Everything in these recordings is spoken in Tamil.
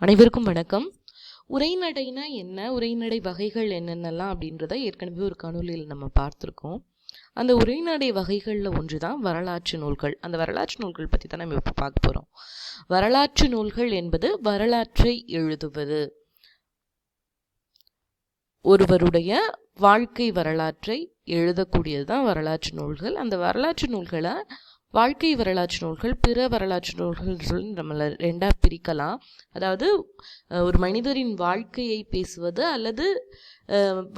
அனைவருக்கும் வணக்கம். உரைநடைனா என்ன, உரைநடை வகைகள் என்னென்னலாம் அப்படின்றத ஏற்கனவே ஒரு காணொலியில் நம்ம பார்த்துருக்கோம். அந்த உரைநடை வகைகளில் ஒன்று தான் வரலாற்று நூல்கள். அந்த வரலாற்று நூல்கள் பற்றி தான் நம்ம இப்போ பார்க்க போகிறோம். வரலாற்று நூல்கள் என்பது வரலாற்றை எழுதுவது, ஒருவருடைய வாழ்க்கை வரலாற்றை எழுதக்கூடியது தான் வரலாற்று நூல்கள். அந்த வரலாற்று நூல்களை வாழ்க்கை வரலாற்று நூல்கள், பிற வரலாற்று நூல்கள் சொல்லி நம்மளை ரெண்டாக பிரிக்கலாம். அதாவது ஒரு மனிதரின் வாழ்க்கையை பேசுவது அல்லது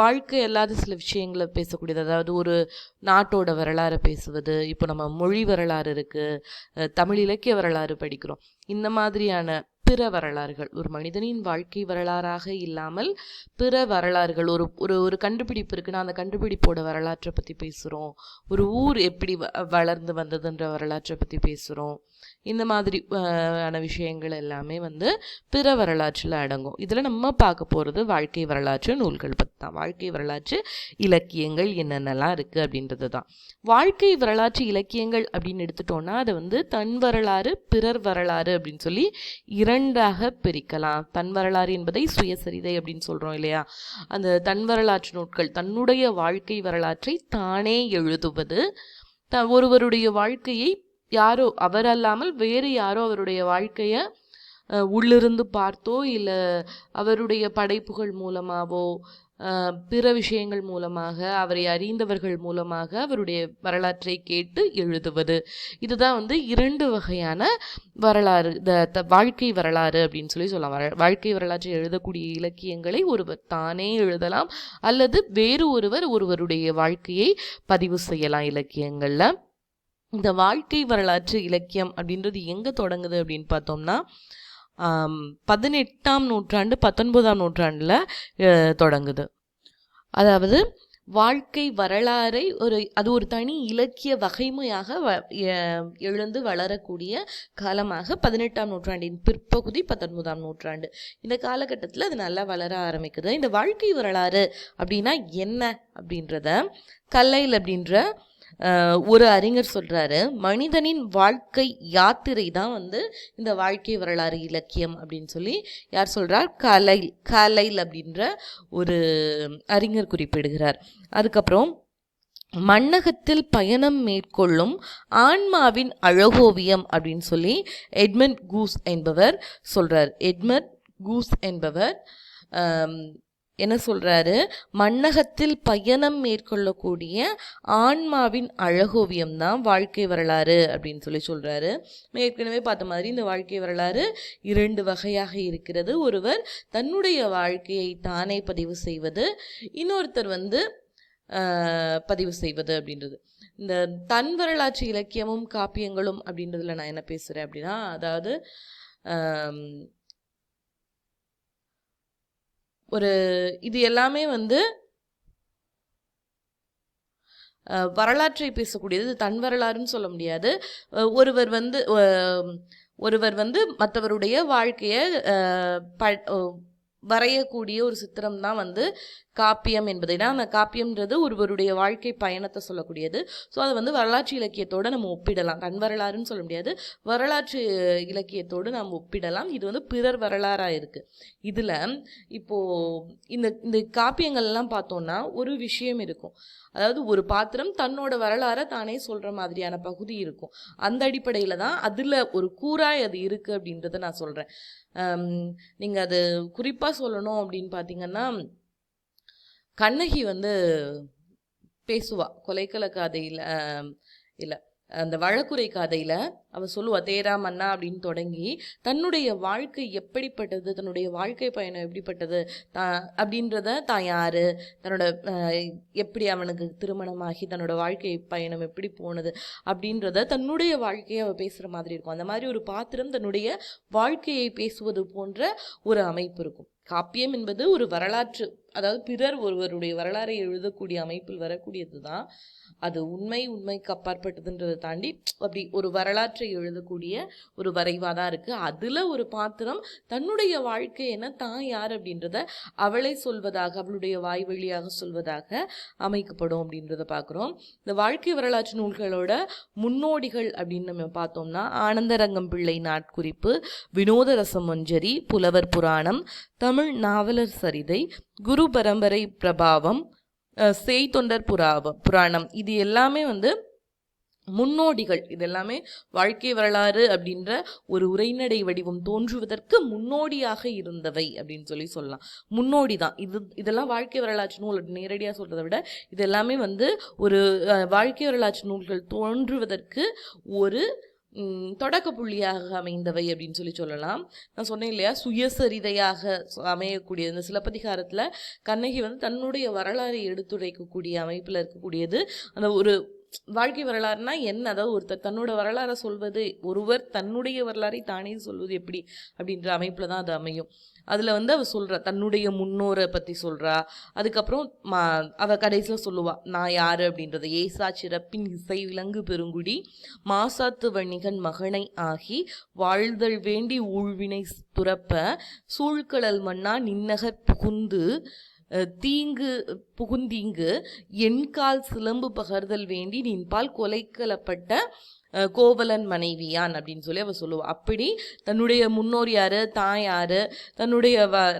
வாழ்க்கை அல்லாத சில விஷயங்களை பேசக்கூடியது. அதாவது ஒரு நாட்டோட வரலாறு பேசுவது. இப்போ நம்ம மொழி வரலாறு இருக்குது, தமிழ் இலக்கிய வரலாறு படிக்கிறோம். இந்த மாதிரியான பிற வரலாறுகள், ஒரு மனிதனின் வாழ்க்கை வரலாறாக இல்லாமல் பிற வரலாறுகள், ஒரு கண்டுபிடிப்பு இருக்குன்னா அந்த கண்டுபிடிப்போட வரலாற்றை பற்றி பேசுகிறோம். ஒரு ஊர் எப்படி வளர்ந்து வந்ததுன்ற வரலாற்றை பற்றி பேசுகிறோம். இந்த மாதிரி ஆன விஷயங்கள் எல்லாமே பிற வரலாற்றில் அடங்கும். இதில் நம்ம பார்க்க போகிறது வாழ்க்கை வரலாற்று நூல்கள் பற்றி தான். வாழ்க்கை வரலாற்று இலக்கியங்கள் என்னென்னலாம் இருக்குது அப்படின்றது தான். வாழ்க்கை வரலாற்று இலக்கியங்கள் அப்படின்னு எடுத்துட்டோன்னா அதை தன் வரலாறு, பிறர் வரலாறு அப்படின்னு சொல்லி இரண்டாக பிரிக்கலாம். தன் வரலாறு என்பதை சுயசரிதை அப்படின்னு சொல்கிறோம் இல்லையா? அந்த தன் வரலாற்று நூல்கள் தன்னுடைய வாழ்க்கை வரலாற்றை தானே எழுதுவது. ஒருவருடைய வாழ்க்கையை யாரோ, அவர் அல்லாமல் வேறு யாரோ அவருடைய வாழ்க்கையை உள்ளிருந்து பார்த்தோ இல்லை அவருடைய படைப்புகள் மூலமாகவோ பிற விஷயங்கள் மூலமாக, அவரை அறிந்தவர்கள் மூலமாக அவருடைய வரலாற்றை கேட்டு எழுதுவது. இதுதான் இரண்டு வகையான வரலாறு, வாழ்க்கை வரலாறு அப்படின்னு சொல்லி சொல்லலாம். வாழ்க்கை வரலாற்றை எழுதக்கூடிய இலக்கியங்களை ஒருவர் தானே எழுதலாம் அல்லது வேறு ஒருவருடைய வாழ்க்கையை பதிவு செய்யலாம் இலக்கியங்களில். இந்த வாழ்க்கை வரலாற்று இலக்கியம் அப்படின்றது எங்கே தொடங்குது அப்படின்னு பார்த்தோம்னா 18ஆம் நூற்றாண்டு 19ஆம் நூற்றாண்டில் தொடங்குது. அதாவது வாழ்க்கை வரலாறை அது ஒரு தனி இலக்கிய வகைமையாக எழுந்து வளரக்கூடிய காலமாக 18ஆம் நூற்றாண்டின் பிற்பகுதி 19ஆம் நூற்றாண்டு இந்த காலகட்டத்தில் அது நல்லா வளர ஆரம்பிக்குது. இந்த வாழ்க்கை வரலாறு அப்படின்னா என்ன அப்படின்றத கல்லைல் அப்படின்ற ஒரு அறிஞர் சொல்றாரு, மனிதனின் வாழ்க்கை யாத்திரை தான் இந்த வாழ்க்கை வரலாறு இலக்கியம் அப்படின்னு சொல்லி யார் சொல்றார்? கலைல் அப்படின்ற ஒரு அறிஞர் குறிப்பிடுகிறார். அதுக்கப்புறம் மண்ணகத்தில் பயணம் மேற்கொள்ளும் ஆன்மாவின் அழகோவியம் அப்படின்னு சொல்லி எட்மண்ட் கூஸ் என்பவர் சொல்றார். எட்மண்ட் கூஸ் என்பவர் என்ன சொல்றாரு? மண்ணகத்தில் பயணம் மேற்கொள்ளக்கூடிய ஆன்மாவின் அழகோவியம் தான் வாழ்க்கை வரலாறு அப்படின்னு சொல்லி சொல்றாரு. ஏற்கனவே பார்த்த மாதிரி இந்த வாழ்க்கை வரலாறு இரண்டு வகையாக இருக்கிறது. ஒருவர் தன்னுடைய வாழ்க்கையை தானே பதிவு செய்வது, இன்னொருத்தர் பதிவு செய்வது அப்படின்றது. இந்த தன் வரலாற்று இலக்கியமும் காப்பியங்களும் அப்படின்றதுல நான் என்ன பேசுறேன் அப்படின்னா, அதாவது இது எல்லாமே வரலாற்றை பேசக்கூடியது. தன் வரலாறுன்னு சொல்ல முடியாது. ஒருவர் மற்றவருடைய வாழ்க்கையை வரையக்கூடிய ஒரு சித்திரம் தான் காப்பியம் என்பதை தான். அந்த காப்பியம்ன்றது ஒருவருடைய வாழ்க்கை பயணத்தை சொல்லக்கூடியது. ஸோ அதை வரலாற்று இலக்கியத்தோடு நம்ம ஒப்பிடலாம். தன் வரலாறுன்னு சொல்ல முடியாது, வரலாற்று இலக்கியத்தோடு நாம் ஒப்பிடலாம். இது பிறர் வரலாறாக இருக்குது. இதில் இப்போது இந்த காப்பியங்கள்லாம் பார்த்தோன்னா ஒரு விஷயம் இருக்கும். அதாவது ஒரு பாத்திரம் தன்னோட வரலாறை தானே சொல்கிற மாதிரியான பகுதி இருக்கும். அந்த அடிப்படையில் தான் அதில் ஒரு கூறாய் அது இருக்குது அப்படின்றத நான் சொல்கிறேன். நீங்கள் அது குறிப்பாக சொல்லணும் அப்படின்னு பார்த்தீங்கன்னா, கண்ணகி பேசுவா கொலைக்கல காதையில், இல்லை அந்த வழக்குரை காதையில் அவள் சொல்லுவா, தேரா மன்னா அப்படின்னு தொடங்கி தன்னுடைய வாழ்க்கை எப்படிப்பட்டது, தன்னுடைய வாழ்க்கை பயணம் எப்படிப்பட்டது அப்படின்றத, தான் யார், தன்னோட எப்படி அவனுக்கு திருமணமாகி தன்னோட வாழ்க்கை பயணம் எப்படி போனது அப்படின்றத தன்னுடைய வாழ்க்கையை அவள் பேசுகிற மாதிரி இருக்கும். அந்த மாதிரி ஒரு பாத்திரம் தன்னுடைய வாழ்க்கையை பேசுவது போன்ற ஒரு அமைப்பு இருக்கும். காப்பியம் என்பது ஒரு வரலாற்று அதாவது பிறர் ஒருவருடைய வரலாறை எழுதக்கூடிய அமைப்பில் வரக்கூடியது தான் அது உண்மைக்கு அப்பாற்பட்டதுன்றதை தாண்டி அப்படி ஒரு வரலாற்றை எழுதக்கூடிய ஒரு வரைவாக தான் இருக்குது. அதில் ஒரு பாத்திரம் தன்னுடைய வாழ்க்கை என்ன, தான் யார் அப்படின்றத அவளை சொல்வதாக, அவளுடைய வாய் வழியாக சொல்வதாக அமைக்கப்படும் அப்படின்றத பார்க்குறோம். இந்த வாழ்க்கை வரலாற்று நூல்களோட முன்னோடிகள் அப்படின்னு நம்ம பார்த்தோம்னா ஆனந்தரங்கம் பிள்ளை நாட்குறிப்பு, வினோத ரசமஞ்சரி, புலவர் புராணம், தமிழ் நாவலர் சரிதை, குரு பரம்பரை பிரபாவம், செய்தொண்டர் புராணம், இது எல்லாமே முன்னோடிகள். இதெல்லாமே வாழ்க்கை வரலாறு அப்படின்ற ஒரு உரைநடை வடிவம் தோன்றுவதற்கு முன்னோடியாக இருந்தவை அப்படின்னு சொல்லலாம். முன்னோடி தான் இதெல்லாம் வாழ்க்கை வரலாற்று நூல் நேரடியாக சொல்றதை விட இது எல்லாமே ஒரு வாழ்க்கை வரலாற்று நூல்கள் தோன்றுவதற்கு ஒரு தொடக்க புள்ளியாக அமைந்தவை அப்படின்னு சொல்லலாம். நான் சொன்னேன் இல்லையா, சுயசரிதையாக அமையக்கூடியது. இந்த சிலப்பதிகாரத்தில் கண்ணகி தன்னுடைய வரலாறை எடுத்துரைக்கக்கூடிய அமைப்பில் இருக்கக்கூடியது. அந்த ஒரு வாழ்க்கை வரலாறுனா என்ன, அதாவது ஒருத்தர் தன்னோட வரலாறை சொல்வது, ஒருவர் தன்னுடைய வரலாறை தானே சொல்வது எப்படி அப்படின்ற அமைப்பில் தான் அது அமையும். அதில் அவ சொல்கிறா, தன்னுடைய முன்னோரை பற்றி சொல்கிறா. அதுக்கப்புறம் அவள் கடைசியில் சொல்லுவா நான் யார் அப்படின்றத. ஏசா சிறப்பின் இசை விலங்கு பெருங்குடி மாசாத்து வணிகன் மகனை ஆகி வாழ்தல் வேண்டி ஊழ்வினை துறப்ப சூழ்கடல் மன்னா நின்னகர் புகுந்தீங்கு என்கால் சிலம்பு பகர்தல் வேண்டி நின்பால் கொலைக்கலப்பட்ட கோவலன் மனைவியான் அப்படின்னு சொல்லி அவ சொல்லுவா. அப்படி தன்னுடைய முன்னோர் யாரு, தான் யாரு, தன்னுடைய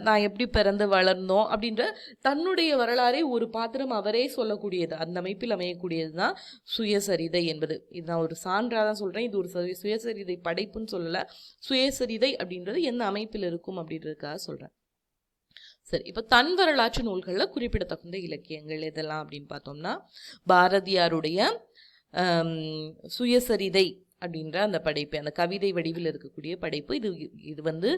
நான் எப்படி பிறந்து வளர்ந்தோம் அப்படின்ற தன்னுடைய வரலாறை ஒரு பாத்திரம் அவரே சொல்லக்கூடியது, அந்த அமைப்பில் அமையக்கூடியது தான் சுயசரிதை என்பது. இது நான் ஒரு சான்றாக தான் சொல்கிறேன். இது ஒரு சுயசரிதை படைப்புன்னு சொல்லலை. சுயசரிதை அப்படின்றது எந்த அமைப்பில் இருக்கும் அப்படின்றதுக்காக சொல்கிறேன். சரி, இப்போ தன் வரலாற்று நூல்களில் குறிப்பிடத்தகுந்த இலக்கியங்கள் எதெல்லாம் அப்படின்னு பார்த்தோம்னா பாரதியாருடைய சுயசரிதை அப்படின்ற அந்த படைப்பு, அந்த கவிதை வடிவில் இருக்கக்கூடிய படைப்பு. இது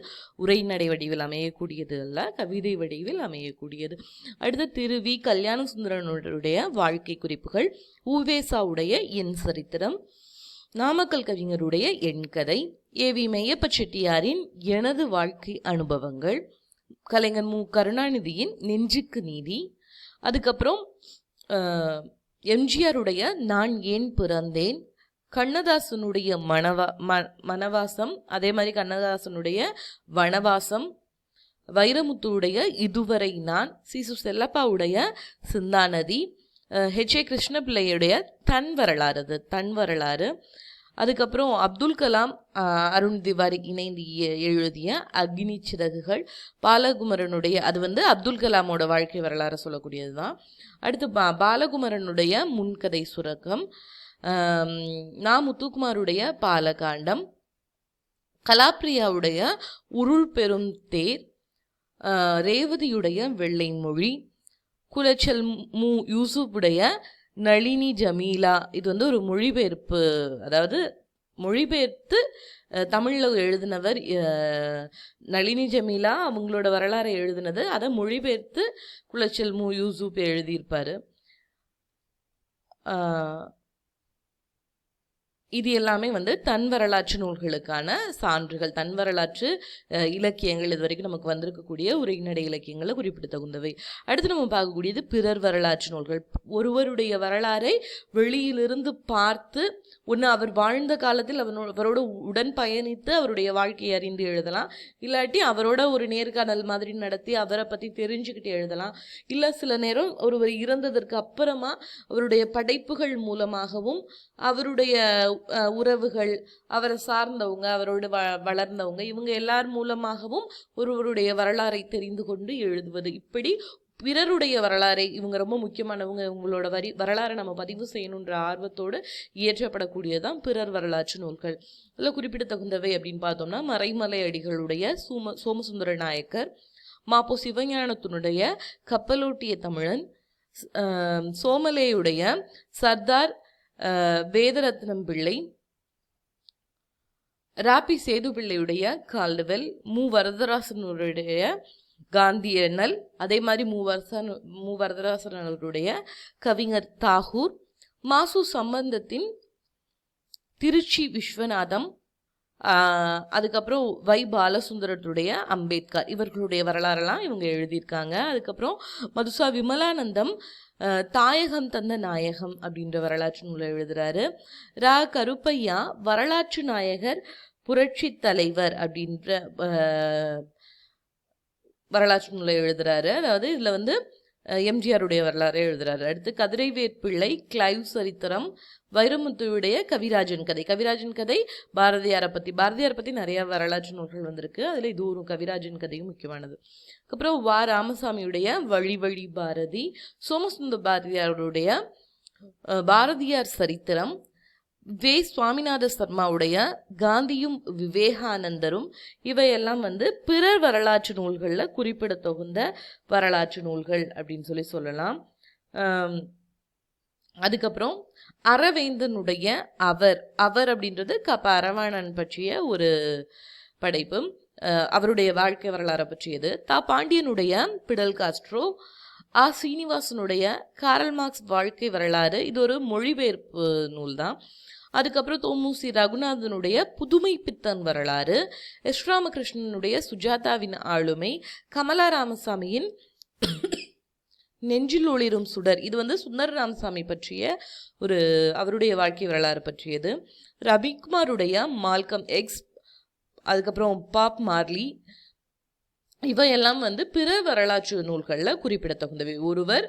உரைநடை வடிவில் அமையக்கூடியது அல்ல, கவிதை வடிவில் அமையக்கூடியது. அடுத்து திரு கல்யாண சுந்தரனுடைய வாழ்க்கை குறிப்புகள், உவேசாவுடைய என் சரித்திரம், நாமக்கல் கவிஞருடைய என் கதை, ஏவி மெய்யப்ப செட்டியாரின் எனது வாழ்க்கை அனுபவங்கள், கலைஞர் மு கருணாநிதியின் நெஞ்சுக்கு நீதி, அதுக்கப்புறம் எம்ஜிஆருடைய நான் ஏன் பிறந்தேன், கண்ணதாசனுடைய மனவாசம், அதே மாதிரி கண்ணதாசனுடைய வனவாசம், வைரமுத்துடைய இதுவரை நான், சிசு செல்லப்பாவுடைய சிந்தாநதி, ஹெச்.ஏ. கிருஷ்ணபிள்ளையுடைய தன் வரலாறு, அதுக்கப்புறம் அப்துல் கலாம் அருண் திவாரி இணைந்து எழுதிய அக்னி சிறகுகள், பாலகுமரனுடைய அது அப்துல் கலாமோட வாழ்க்கை வரலாறு சொல்லக்கூடியது தான். அடுத்து பாலகுமரனுடைய முன்கதை சுரக்கம், முத்துக்குமாருடைய பாலகாண்டம், கலாப்ரியாவுடைய உருள் பெரும் தேர், ரேவதியுடைய வெள்ளை மொழி, குலச்சல் மு யூசுஃபுடைய நளினி ஜமீலா. இது ஒரு மொழிபெயர்ப்பு, அதாவது மொழிபெயர்த்து தமிழில் எழுதினவர் நளினி ஜமீலா, அவங்களோட வரலாறை எழுதினது. அதை மொழிபெயர்த்து குலச்சல் மு யூசுப் எழுதியிருப்பார். இது எல்லாமே தன் வரலாற்று நூல்களுக்கான சான்றுகள், தன் வரலாற்று இலக்கியங்கள். இது வரைக்கும் நமக்கு வந்திருக்கக்கூடிய உரைநடை இலக்கியங்களை குறிப்பிடத்தகுந்தவை. அடுத்து நம்ம பார்க்கக்கூடியது பிறர் வரலாற்று நூல்கள். ஒருவருடைய வரலாறை வெளியிலிருந்து பார்த்து, ஒன்று அவர் வாழ்ந்த காலத்தில் அவரோட உடன் பயணித்து அவருடைய வாழ்க்கையை அறிந்து எழுதலாம், இல்லாட்டி அவரோட ஒரு நேர்காணல் மாதிரி நடத்தி அவரை பற்றி தெரிஞ்சுக்கிட்டு எழுதலாம், இல்லை சில நேரம் ஒருவர் இறந்ததற்கு அப்புறமா அவருடைய படைப்புகள் மூலமாகவும் அவருடைய உறவுகள், அவரை சார்ந்தவங்க, அவரோடு வளர்ந்தவங்க, இவங்க எல்லார் மூலமாகவும் ஒருவருடைய வரலாறை தெரிந்து கொண்டு எழுதுவது. இப்படி பிறருடைய வரலாறை, இவங்க ரொம்ப முக்கியமானவங்க, இவங்களோட வரலாறை நம்ம பதிவு செய்யணுன்ற ஆர்வத்தோடு இயற்றப்படக்கூடியதான் பிறர் வரலாற்று நூல்கள். இதில் குறிப்பிடத்தகுந்தவை அப்படின்னு பார்த்தோம்னா மறைமலை அடிகளுடைய சோமசுந்தர நாயக்கர், மாப்போ சிவஞானத்தினுடைய கப்பலோட்டிய தமிழன், சோமலேயுடைய சர்தார் வேதரத்னம் பிள்ளை, ராபி சேது பிள்ளையுடைய கால்டுவெல், மு வரதராசனுடைய காந்தியனல், அதே மாதிரி மு வரதராசனுடைய கவிஞர் தாகூர், மாசு சம்பந்தத்தின் திருச்சி விஸ்வநாதம், அதுக்கப்புறம் வை பாலசுந்தரத்துடைய அம்பேத்கர் இவர்களுடைய வரலாறெல்லாம் இவங்க எழுதியிருக்காங்க. அதுக்கப்புறம் மதுசா விமலானந்தம் தாயகம் தந்த நாயகம் அப்படின்ற வரலாற்று நூலை எழுதுறாரு. ரா கருப்பையா வரலாற்று நாயகர் புரட்சி தலைவர் அப்படின்ற வரலாற்று நூலை எழுதுறாரு. அதாவது இதில் வந்து எம்ஜிஆருடைய வரலாறு எழுதுறாரு. அடுத்து கதிரைவேற் பிள்ளை கிளைவ் சரித்திரம், வைரமுத்துவுடைய கவிராஜன் கதை. கவிராஜன் கதை பாரதியாரை பற்றி நிறைய வரலாற்று நூல்கள் வந்திருக்கு. அதில் இது ஒரு கவிராஜன் கதையும் முக்கியமானது. அதுக்கப்புறம் வா ராமசாமியுடைய வழி வழி பாரதி, சோமசுந்தர பாரதியாருடைய பாரதியார் சரித்திரம், வே சுவாமிநாத சர்மாவுடைய காந்தியும் விவேகானந்தரும், இவையெல்லாம் வந்து பிறர் வரலாற்று நூல்களில் குறிப்பிடத்தகுந்த வரலாற்று நூல்கள் அப்படின்னு சொல்லலாம். அதுக்கப்புறம் அரவேந்தனுடைய அவர் அப்படின்றது அரவாணன் பற்றிய ஒரு படைப்பு, அவருடைய வாழ்க்கை வரலாறை பற்றியது. பாண்டியனுடைய பிடல் காஸ்ட்ரோ, சீனிவாசனுடைய காரல் மார்க்ஸ் வாழ்க்கை வரலாறு, இது ஒரு மொழிபெயர்ப்பு நூல் தான். அதுக்கப்புறம் தோமுசி ரகுநாதனுடைய புதுமை பித்தன் வரலாறு, எஸ் ராமகிருஷ்ணனுடைய சுஜாதாவின் ஆளுமை, கமலா ராமசாமியின் நெஞ்சில் ஒளிரும் சுடர், இது வந்து சுந்தர ராமசாமி பற்றிய ஒரு அவருடைய வாழ்க்கை வரலாறு பற்றியது. ரவிக்குமாருடைய மால்கம் எக்ஸ், அதுக்கப்புறம் பாப் மார்லி, இவையெல்லாம் வந்து பிற வரலாற்று நூல்களில் குறிப்பிடத்தகுந்தவை. ஒருவர்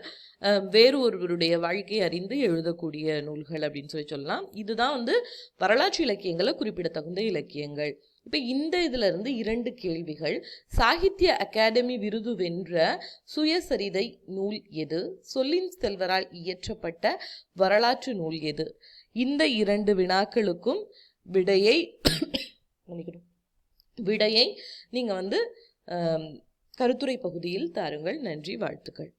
வேறு ஒருவருடைய வாழ்க்கை அறிந்து எழுதக்கூடிய நூல்கள் அப்படின்னு சொல்லலாம். இதுதான் வந்து வரலாற்று இலக்கியங்களை குறிப்பிடத்தகுந்த இலக்கியங்கள். இப்போ இந்த இதுல இருந்து 2 கேள்விகள். சாகித்ய அகாடமி விருது வென்ற சுயசரிதை நூல் எது? சொல்லின் செல்வரால் இயற்றப்பட்ட வரலாற்று நூல் எது? இந்த 2 வினாக்களுக்கும் விடையை நீங்க வந்து கருத்துரை பகுதியில் தாருங்கள். நன்றி, வாழ்த்துக்கள்.